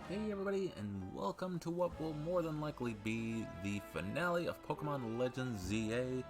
Hey everybody, and welcome to what will more than likely be the finale of Pokemon Legends ZA.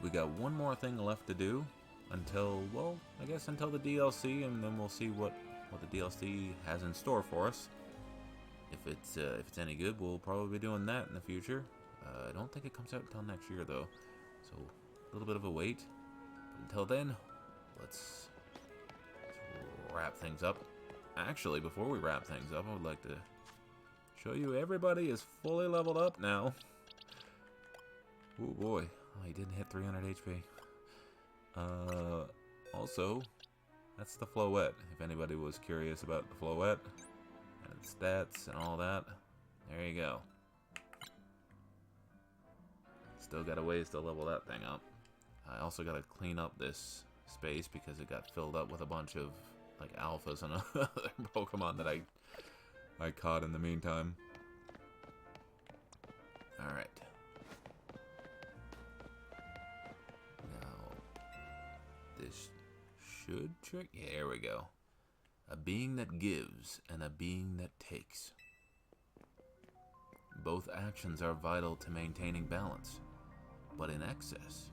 We got one more thing left to do until, well, I guess until the DLC, and then we'll see what the DLC has in store for us. If it's any good, we'll probably be doing that in the future. I don't think it comes out until next year though, so a little bit of a wait. But until then, let's wrap things up. Actually, before we wrap things up, I would like to show you everybody is fully leveled up now. Oh boy, oh, he didn't hit 300 HP. Also, that's the Floette. If anybody was curious about the Floette and its stats and all that, there you go. Still got a ways to level that thing up. I also got to clean up this space because it got filled up with a bunch of like alphas and other Pokemon that I caught in the meantime. Alright. Now, this should trick. Yeah, here we go. A being that gives and a being that takes. Both actions are vital to maintaining balance, but in excess,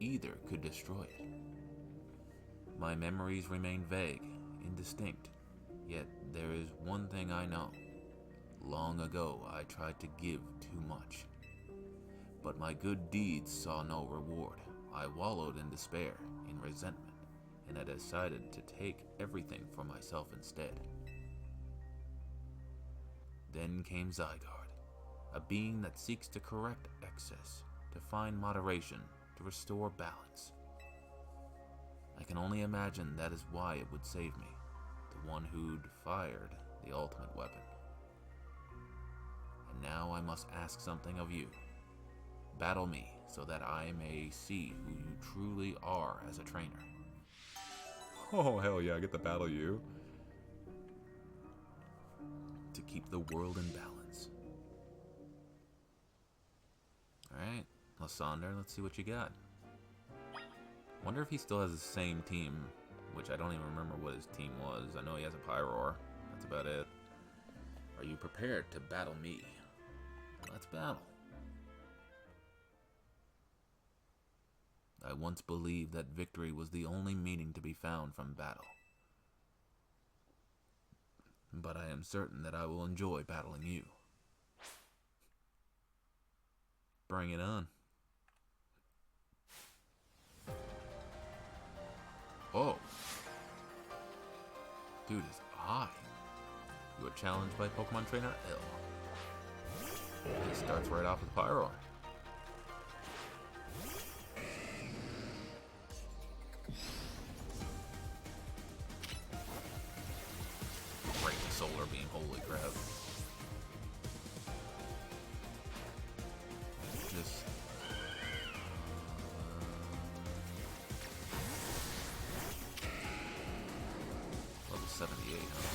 either could destroy it. My memories remain vague, indistinct, yet there is one thing I know. Long ago, I tried to give too much. But my good deeds saw no reward. I wallowed in despair, in resentment, and I decided to take everything for myself instead. Then came Zygarde, a being that seeks to correct excess, to find moderation, to restore balance. I can only imagine that is why it would save me, the one who'd fired the ultimate weapon. And now I must ask something of you. Battle me so that I may see who you truly are as a trainer. Oh, hell yeah, I get to battle you. To keep the world in balance. Alright, Lysander, let's see what you got. Wonder if he still has the same team, which I don't even remember what his team was. I know he has a Pyroar. That's about it. Are you prepared to battle me? Let's battle. I once believed that victory was the only meaning to be found from battle. But I am certain that I will enjoy battling you. Bring it on. Oh. Dude is high. You are challenged by Pokemon Trainer L. He starts right off with Pyroar. Great Solar Beam, holy crap. Just... level 78, huh?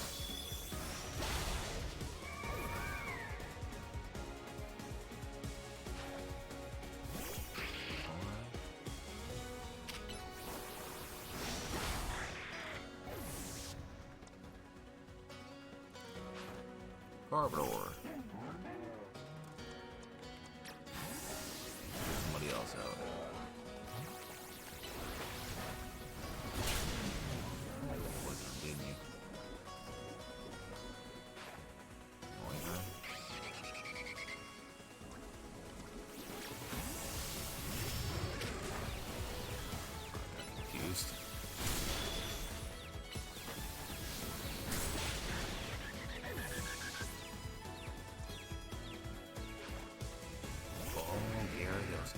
Garbodor. Get somebody else out. Poison, didn't you? Noivern. I got confused.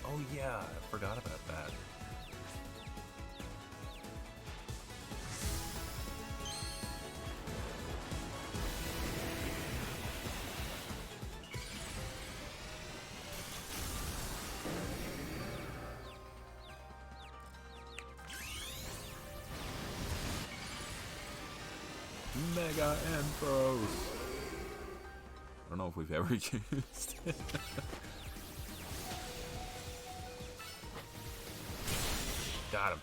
Oh yeah, I forgot about that. Mega Ampharos. I don't know if we've ever used it. Got him.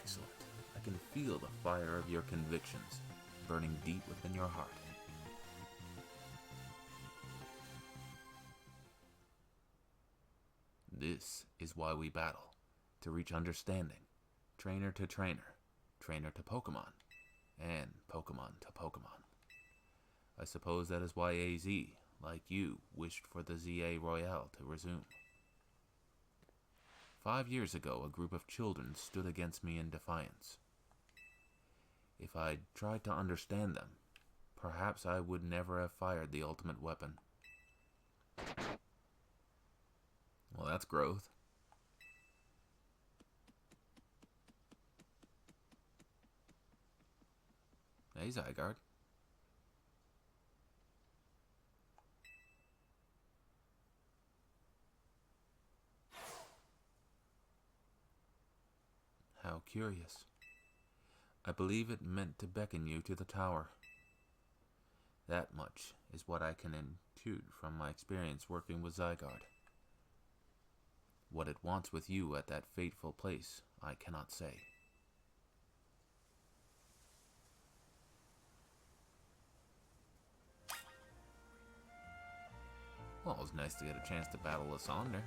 Excellent. I can feel the fire of your convictions burning deep within your heart. This is why we battle, to reach understanding, trainer to trainer, trainer to Pokémon, and Pokémon to Pokémon. I suppose that is why AZ, like you, wished for the ZA Royale to resume. 5 years ago, a group of children stood against me in defiance. If I'd tried to understand them, perhaps I would never have fired the ultimate weapon. Well, that's growth. Hey, Zygarde. How curious. I believe it meant to beckon you to the tower. That much is what I can intuit from my experience working with Zygarde. What it wants with you at that fateful place, I cannot say. Well, it was nice to get a chance to battle Lysander.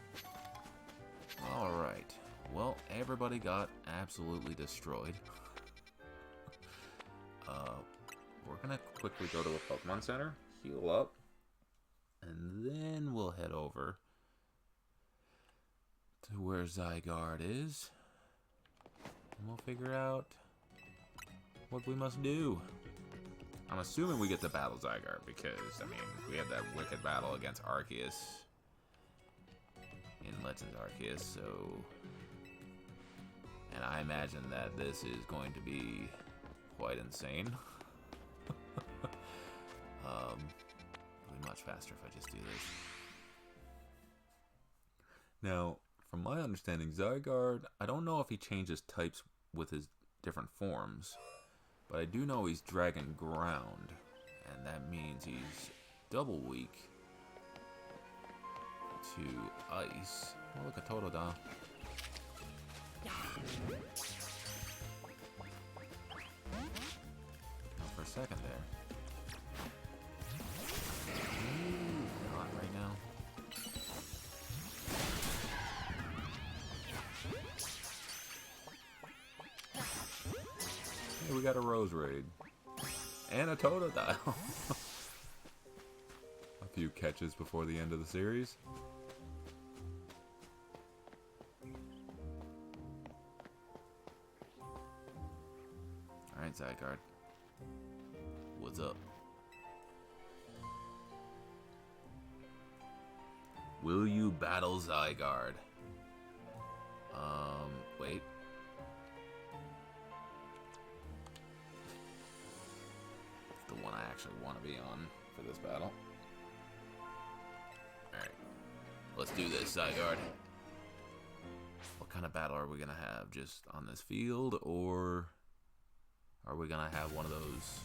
Alright. Well, everybody got absolutely destroyed. We're gonna quickly go to a Pokemon Center, heal up, and then we'll head over to where Zygarde is, and we'll figure out what we must do. I'm assuming we get to battle Zygarde because, I mean, we had that wicked battle against Arceus in Legends Arceus, so... And I imagine that this is going to be quite insane. It'll be much faster if I just do this. Now, from my understanding, Zygarde, I don't know if he changes types with his different forms, but I do know he's Dragon Ground, and that means he's double weak to Ice. Oh, look, a Totodile. Now, for a second there. Ooh, not right now. Hey, we got a Rose Raid. And a Totodile. A few catches before the end of the series. Alright, Zygarde. What's up? Will you battle Zygarde? Wait. The one I actually want to be on for this battle. Alright. Let's do this, Zygarde. What kind of battle are we going to have? Just on this field, or are we going to have one of those?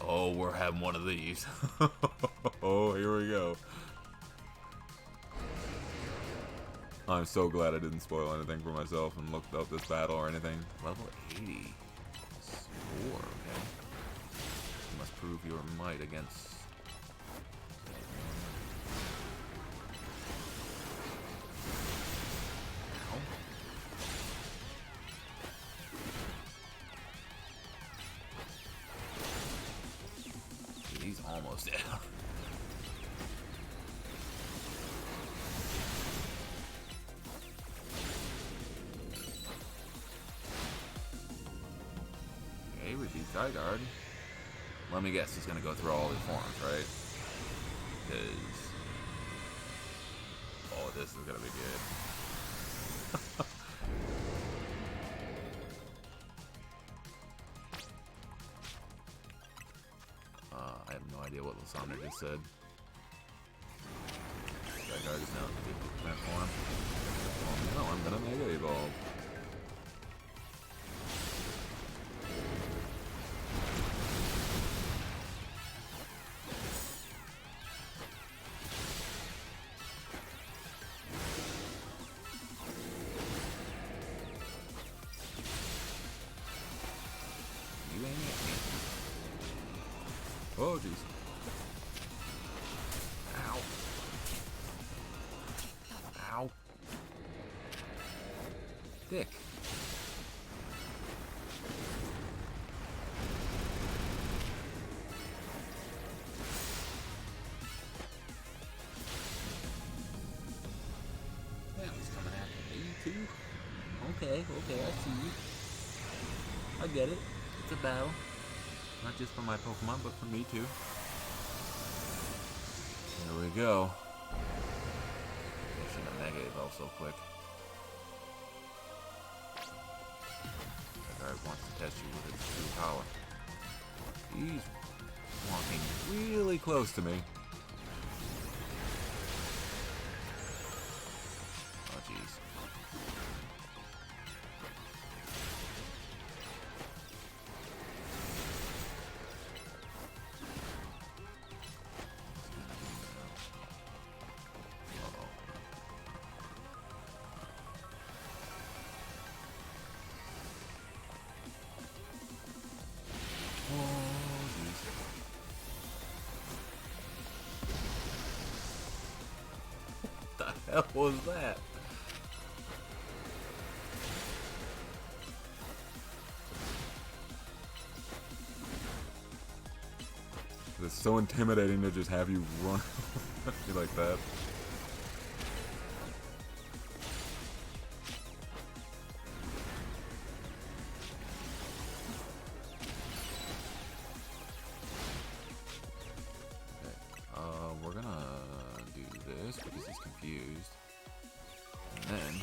Oh, we're having one of these. Oh, here we go. I'm so glad I didn't spoil anything for myself and looked up this battle or anything. Level 80. Score, okay. You must prove your might against... He's almost dead. Okay, we beat Zygarde. Let me guess, he's gonna go through all his forms, right? Because... oh, this is gonna be good. I have no idea what Lysander just said. Zygarde is now in that form. Oh no, I'm gonna Mega Evolve. Oh, jeez. Ow. Ow. Dick. Now he's coming after me too. Okay, I see you. I get it. It's a battle. Not just for my Pokemon, but for me too. Here we go. I shouldn't have Mega Evolved so quick. Zygarde wants to test you with its true power. He's walking really close to me. Oh, jeez. What the hell was that? It's so intimidating to just have you run like that. We're gonna do this because he's confused. And then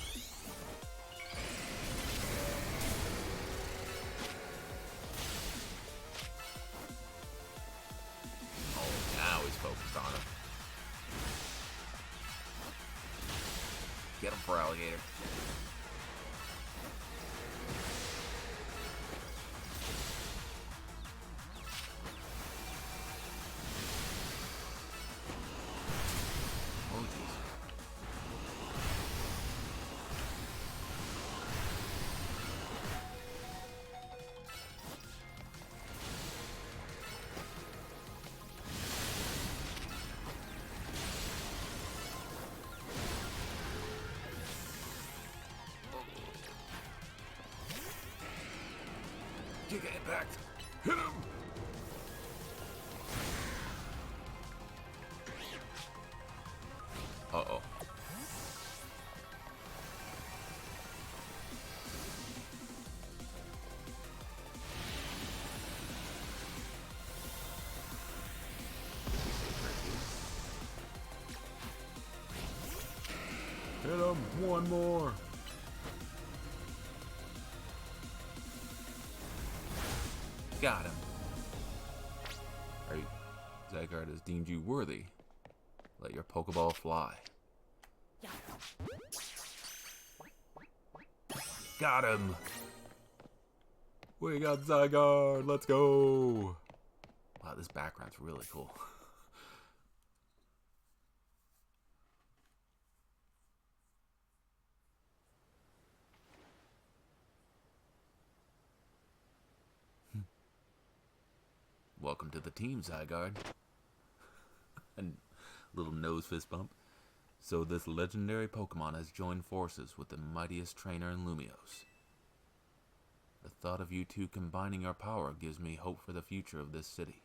now he's focused on him. Get him for alligator. Giga Impact! Hit him! Uh-oh. Hit him! One more! Got him. Alright, Zygarde has deemed you worthy. Let your Pokeball fly. Got him! We got Zygarde! Let's go! Wow, this background's really cool. Welcome to the team, Zygarde. And little nose fist bump. So this legendary Pokemon has joined forces with the mightiest trainer in Lumiose. The thought of you two combining your power gives me hope for the future of this city.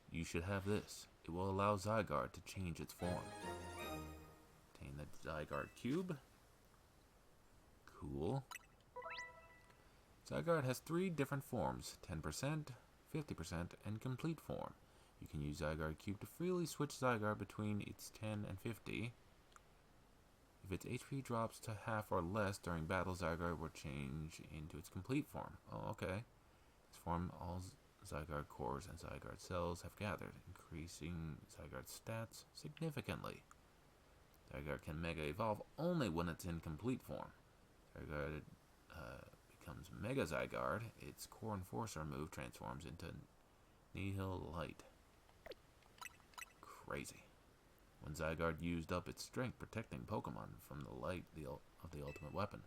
You should have this. It will allow Zygarde to change its form. Obtain the Zygarde Cube. Cool. Zygarde has 3 different forms, 10%, 50%, and complete form. You can use Zygarde Cube to freely switch Zygarde between its 10 and 50. If its HP drops to half or less during battle, Zygarde will change into its complete form. Oh, okay. This form, all Zygarde cores and Zygarde cells have gathered, increasing Zygarde's stats significantly. Zygarde can Mega Evolve only when it's in complete form. Zygarde becomes Mega Zygarde. Its Core Enforcer move transforms into Nihil Light. Crazy. When Zygarde used up its strength protecting Pokemon from the light of the ultimate weapon,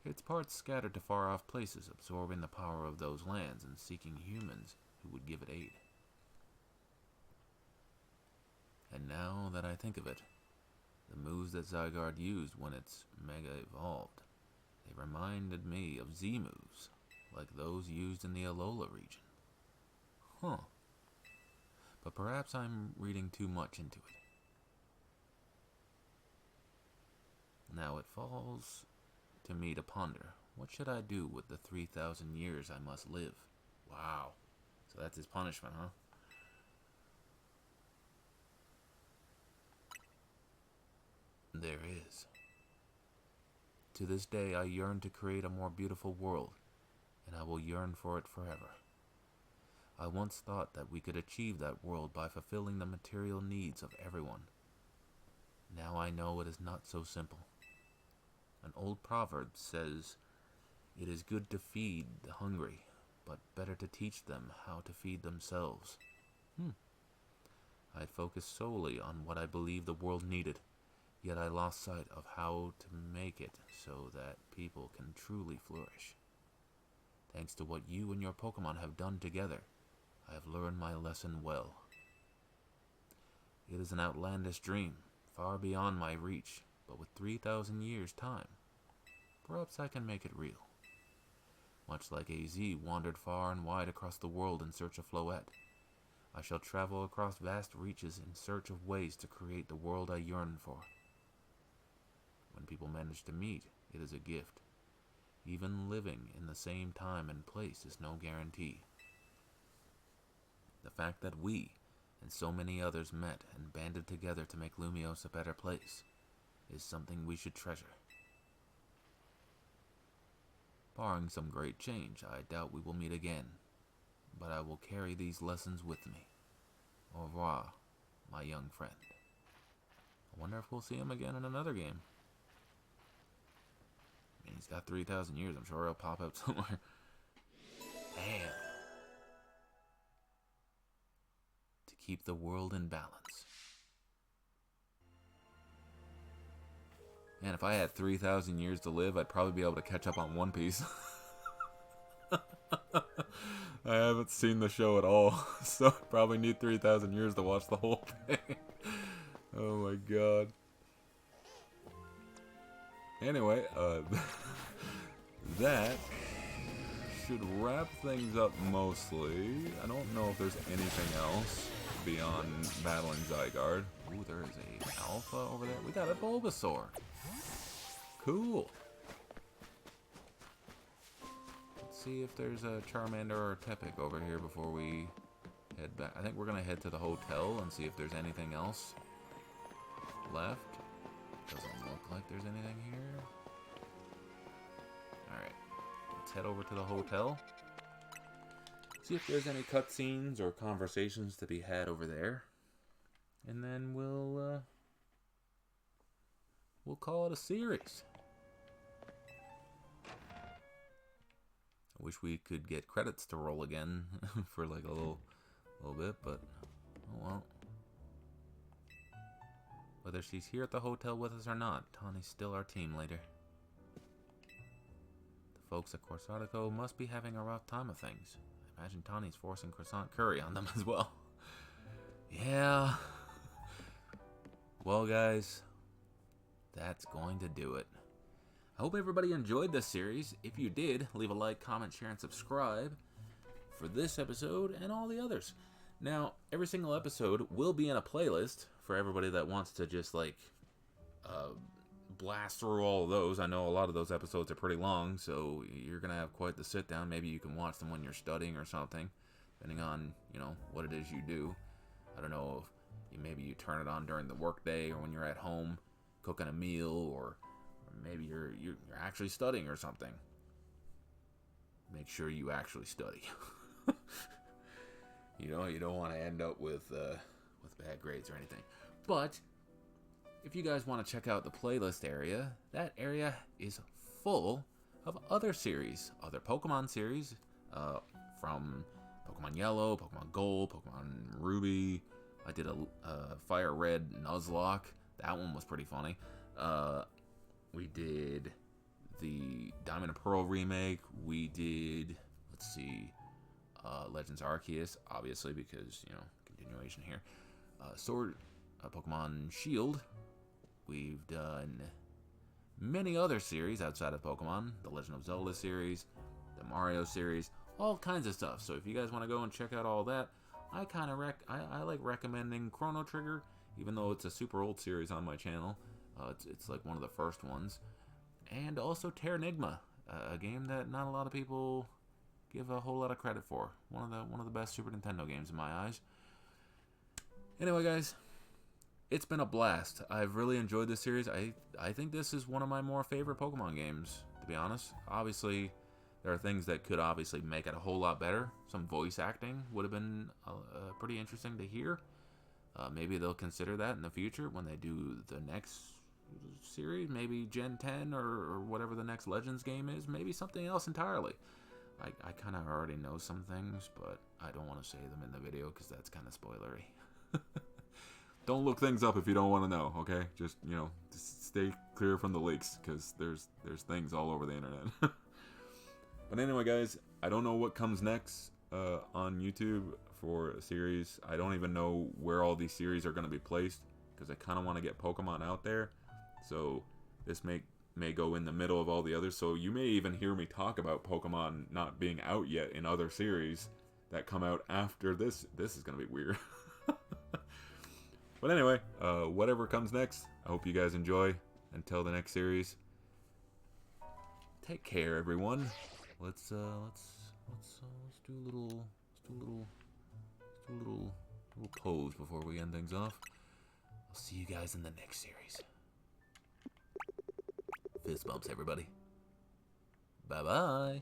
its parts scattered to far-off places, absorbing the power of those lands and seeking humans who would give it aid. And now that I think of it, the moves that Zygarde used when it's Mega Evolved, they reminded me of Z moves, like those used in the Alola region. Huh. But perhaps I'm reading too much into it. Now it falls to me to ponder, what should I do with the 3,000 years I must live? Wow. So that's his punishment, huh? There is. To this day I yearn to create a more beautiful world, and I will yearn for it forever. I once thought that we could achieve that world by fulfilling the material needs of everyone. Now I know it is not so simple. An old proverb says, "It is good to feed the hungry, but better to teach them how to feed themselves." I focused solely on what I believed the world needed, yet I lost sight of how to make it so that people can truly flourish. Thanks to what you and your Pokemon have done together, I have learned my lesson well. It is an outlandish dream, far beyond my reach, but with 3,000 years' time, perhaps I can make it real. Much like AZ wandered far and wide across the world in search of Floette, I shall travel across vast reaches in search of ways to create the world I yearn for. When people manage to meet, it is a gift. Even living in the same time and place is no guarantee. The fact that we and so many others met and banded together to make Lumiose a better place is something we should treasure. Barring some great change, I doubt we will meet again, but I will carry these lessons with me. Au revoir, my young friend. I wonder if we'll see him again in another game. I mean, he's got 3,000 years. I'm sure he'll pop up somewhere. Damn. To keep the world in balance. Man, if I had 3,000 years to live, I'd probably be able to catch up on One Piece. I haven't seen the show at all, so I probably need 3,000 years to watch the whole thing. Oh my god. Anyway, that should wrap things up mostly. I don't know if there's anything else beyond battling Zygarde. Ooh, there is a alpha over there. We got a Bulbasaur. Cool. Let's see if there's a Charmander or a Tepig over here before we head back. I think we're going to head to the hotel and see if there's anything else left. Doesn't look like there's anything here. Alright. Let's head over to the hotel. See if there's any cutscenes or conversations to be had over there. And then we'll call it a series. I wish we could get credits to roll again for like a little bit, but oh well. Whether she's here at the hotel with us or not, Tawny's still our team leader. The folks at Corsarico must be having a rough time of things. I imagine Tawny's forcing croissant curry on them as well. Yeah. Well, guys, that's going to do it. I hope everybody enjoyed this series. If you did, leave a like, comment, share, and subscribe for this episode and all the others. Now, every single episode will be in a playlist for everybody that wants to just, like, blast through all of those. I know a lot of those episodes are pretty long, so you're going to have quite the sit-down. Maybe you can watch them when you're studying or something, depending on, you know, what it is you do. I don't know if maybe you turn it on during the workday or when you're at home cooking a meal, or maybe you're actually studying or something. Make sure you actually study. You know, you don't want to end up with bad grades or anything. But if you guys want to check out the playlist area, that area is full of other series, other Pokemon series, from Pokemon Yellow, Pokemon Gold, Pokemon Ruby. I did a Fire Red Nuzlocke. That one was pretty funny. We did the Diamond and Pearl remake. We did, let's see, Legends Arceus, obviously, because, you know, continuation here. Sword Pokemon Shield. We've done many other series outside of Pokemon. The Legend of Zelda series, the Mario series, all kinds of stuff. So if you guys want to go and check out all that, I kind of I like recommending Chrono Trigger, even though it's a super old series on my channel. It's like one of the first ones. And also Terranigma, a game that not a lot of people give a whole lot of credit for. One of the best Super Nintendo games in my eyes. Anyway, guys, it's been a blast. I've really enjoyed this series. I think this is one of my more favorite Pokemon games, to be honest. Obviously, there are things that could obviously make it a whole lot better. Some voice acting would have been pretty interesting to hear. Maybe they'll consider that in the future when they do the next series, maybe Gen 10 or whatever the next Legends game is. Maybe something else entirely. I kind of already know some things, but I don't want to say them in the video because that's kind of spoilery. Don't look things up if you don't want to know, okay? Just, you know, just stay clear from the leaks because there's things all over the internet. But anyway, guys, I don't know what comes next on YouTube for a series. I don't even know where all these series are going to be placed because I kind of want to get Pokemon out there. So this may go in the middle of all the others. So you may even hear me talk about Pokemon not being out yet in other series that come out after this. This is going to be weird. But anyway, whatever comes next, I hope you guys enjoy. Until the next series, take care, everyone. Let's do a little pose before we end things off. I'll see you guys in the next series. Fist bumps, everybody. Bye bye.